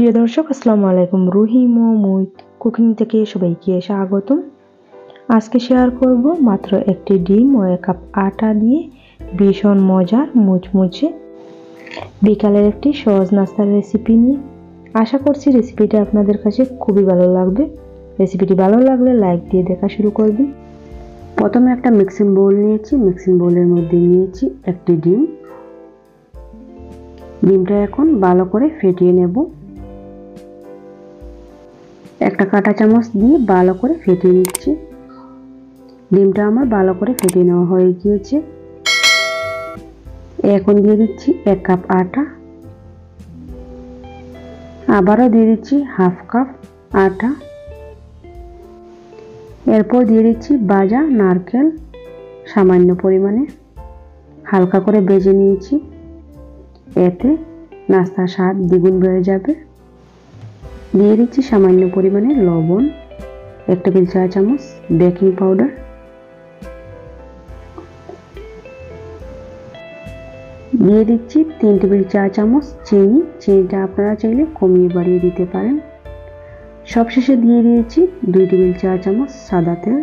প্রিয় দর্শক, আসসালামু আলাইকুম। রুহি মোমো কুকিং থেকে সবাইকে স্বাগতম। আজকে শেয়ার করব মাত্র একটি ডিম ও 1 কাপ আটা দিয়ে ভীষণ মজার মুচমুচে বিকালের একটি সহজ নাস্তার রেসিপি নিয়ে। আশা করছি রেসিপিটা আপনাদের কাছে খুবই ভালো লাগবে। রেসিপিটি ভালো লাগলে লাইক দিয়ে দেখা শুরু করবেন। প্রথমে একটা মিক্সিং বোল নিয়েছি। মিক্সিং বোলের মধ্যে নিয়েছি একটি ডিম। ডিমটা এখন ভালো করে ফেটিয়ে নেব। একটা কাঁটা চামচ দিয়ে ভালো করে ফেটিয়ে নিচ্ছি। ডিমটা আমার ভালো করে ফেটিয়ে নেওয়া হয়ে গিয়েছে। এখন দিয়ে দিচ্ছি 1 কাপ আটা। আবারও দিয়ে দিচ্ছি হাফ কাপ আটা। এরপর দিয়ে দিচ্ছি ভাজা নারকেল সামান্য পরিমাণে, হালকা করে ভেজে নিয়েছি। এতে নাস্তার স্বাদ দ্বিগুণ বেড়ে যাবে। দিয়ে দিচ্ছি সামান্য পরিমাণে লবণ, 1 টেবিল চা চামচ বেকিং পাউডার, দিয়ে দিচ্ছি 3 টেবিল চা চামচ চিনি। চিনিটা আপনারা চাইলে কমিয়ে বাড়িয়ে দিতে পারেন। সবশেষে দিয়ে দিয়েছি 2 টেবিল চা চামচ সাদা তেল।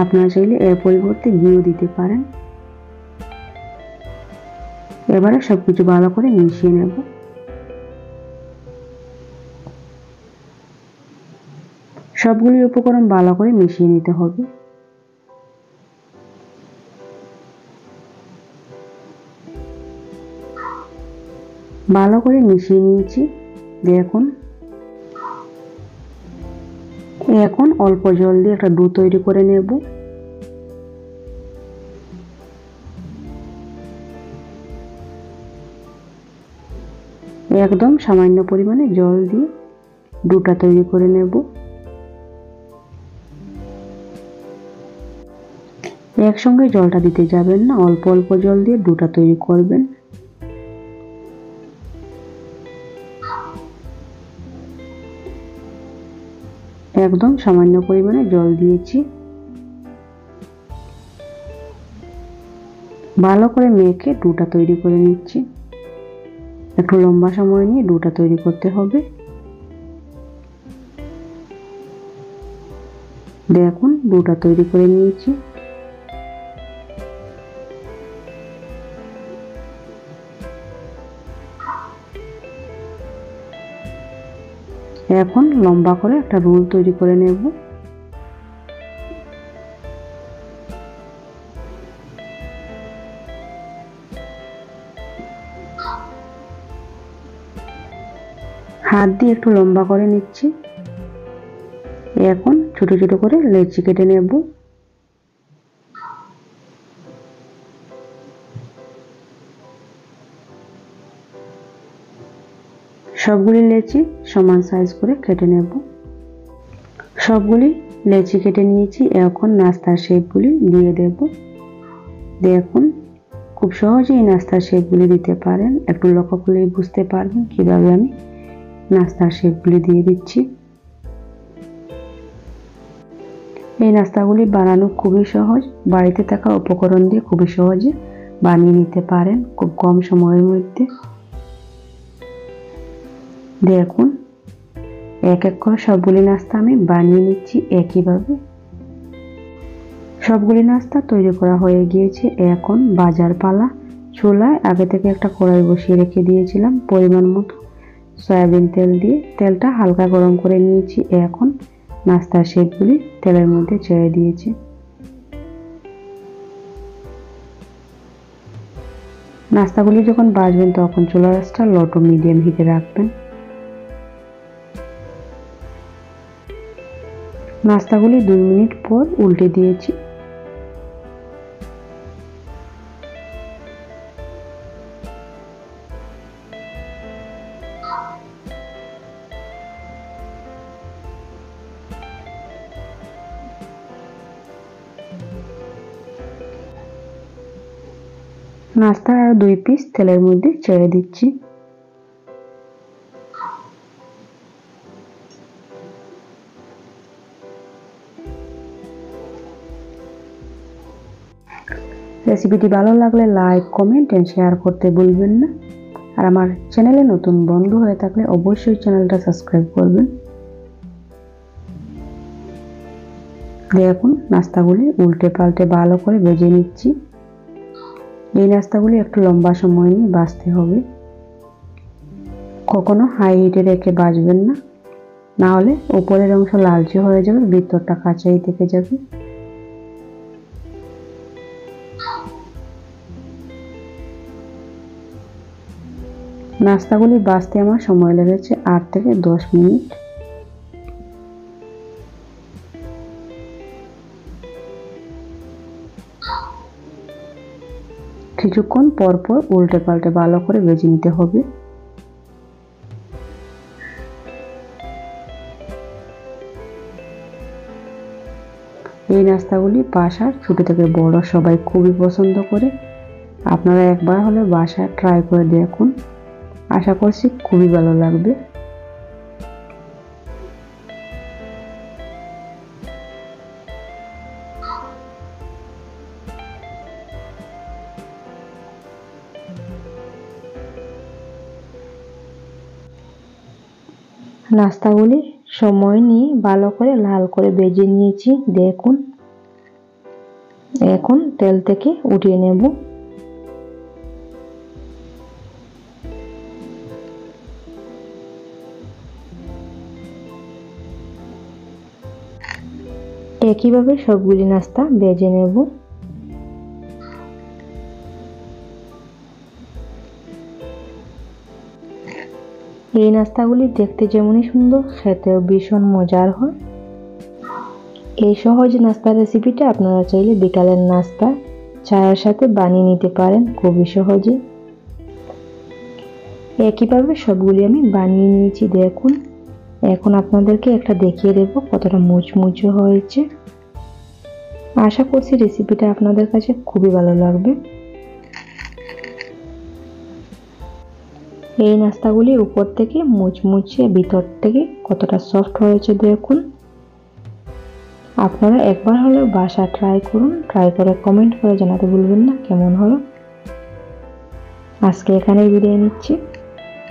আপনারা চাইলে এর পরিবর্তে ঘিও দিতে পারেন। এবারে সবকিছু ভালো করে মিশিয়ে নেব। সবগুলি উপকরণ ভালো করে মিশিয়ে নিতে হবে। ভালো করে মিশিয়ে নিয়েছি। এখন অল্প জল দিয়ে একটা ডো তৈরি করে নেব। একদম সামান্য পরিমাণে জল দিয়ে ডোটা তৈরি করে নেব। একসঙ্গে জলটা দিতে যাবেন না, অল্প অল্প জল দিয়ে ডোটা তৈরি করবেন। একদম সামান্য পরিমাণে জল দিয়েছি। ভালো করে মেখে ডোটা তৈরি করে নিচ্ছি। একটু লম্বা সময় নিয়ে ডোটা তৈরি করতে হবে। দেখুন ডোটা তৈরি করে নিয়েছি। এখন লম্বা করে একটা রোল তৈরি করে নেব। হাত দিয়ে একটু লম্বা করে নিচ্ছি। এখন ছোট ছোট করে লেচি কেটে নেব। সবগুলি লেচি সমান সাইজ করে কেটে নেব। সবগুলি লেচি কেটে নিয়েছি। এখন নাস্তার শেপগুলি দিয়ে দেব। দেখুন খুব সহজেই নাস্তার শেপগুলি দিতে পারেন। একটু লক্ষ্য করলেই বুঝতে পারবেন কিভাবে আমি নাস্তার শেপগুলি দিয়ে দিচ্ছি। এই নাস্তাগুলি বানানো খুবই সহজ। বাড়িতে থাকা উপকরণ দিয়ে খুবই সহজে বানিয়ে নিতে পারেন খুব কম সময়ের মধ্যে। দেখুন এক এক করে সবগুলি নাস্তা আমি বানিয়ে নিচ্ছি একইভাবে। সবগুলি নাস্তা তৈরি করা হয়ে গিয়েছে। এখন ভাজার পালা। চুলায় আগে থেকে একটা কড়াই বসিয়ে রেখে দিয়েছিলাম পরিমাণ মতো সয়াবিন তেল দিয়ে। তেলটা হালকা গরম করে নিয়েছি। এখন নাস্তার শেপগুলি তেলের মধ্যে ছেড়ে দিয়েছি। নাস্তাগুলি যখন ভাজবেন তখন চুলার আঁচটা লো টু মিডিয়াম হিটে রাখবেন। নাস্তাগুলি 2 মিনিট পর উল্টে দিয়েছি। নাস্তা আর 2 পিস তেলের মধ্যে ছেড়ে দিচ্ছি। রেসিপিটি ভালো লাগলে লাইক, কমেন্ট এন্ড শেয়ার করতে ভুলবেন না। আর আমার চ্যানেলে নতুন বন্ধু হয়ে থাকলে অবশ্যই চ্যানেলটা সাবস্ক্রাইব করবেন। দেখুন নাস্তাগুলি উল্টে পাল্টে ভালো করে ভেজে নিচ্ছি। এই নাস্তাগুলি একটু লম্বা সময় নিয়ে ভাজতে হবে, কখনো হাই হিটে রেখে ভাজবেন না, না হলে উপরের অংশ লালচে হয়ে যাবে, ভিতরটা কাঁচাই থেকে যাবে। নাস্তাগুলি ভাজতে আমার সময় লেগেছে 8 থেকে 10 মিনিট। কিছুক্ষণ পর পর উল্টে পাল্টে ভালো করে ভেজে নিতে হবে। এই নাস্তাগুলি বাসার ছোট থেকে বড় সবাই খুবই পছন্দ করে। আপনারা একবার হলে বাসায় ট্রাই করে দেখুন, আশা করছি খুবই ভালো লাগবে। নাস্তাগুলি সময় নিয়ে ভালো করে লাল করে ভেজে নিয়েছি। দেখুন এখন তেল থেকে উঠিয়ে নেব। একইভাবে সবগুলি নাস্তা ভেজে নেব। এই নাস্তাগুলি দেখতে যেমনই সুন্দর, খেতেও ভীষণ মজার হয়। এই সহজ নাস্তার রেসিপিটা আপনারা চাইলে বিকালের নাস্তা চায়ের সাথে বানিয়ে নিতে পারেন খুবই সহজে। একইভাবে সবগুলি আমি বানিয়ে নিয়েছি। দেখুন এখন আপনাদেরকে একটা দেখিয়ে দেব কতটা মুচমুচে হয়েছে। আশা করছি রেসিপিটা আপনাদের কাছে খুবই ভালো লাগবে। এই নাস্তাগুলি উপর থেকে মুচমুচে, ভিতর থেকে কতটা সফট হয়েছে দেখুন। আপনারা একবার হলেও বাসা ট্রাই করুন, ট্রাই করে কমেন্ট করে জানাতে ভুলবেন না কেমন হলো। আজকে এখানেই বিদায় নিচ্ছি।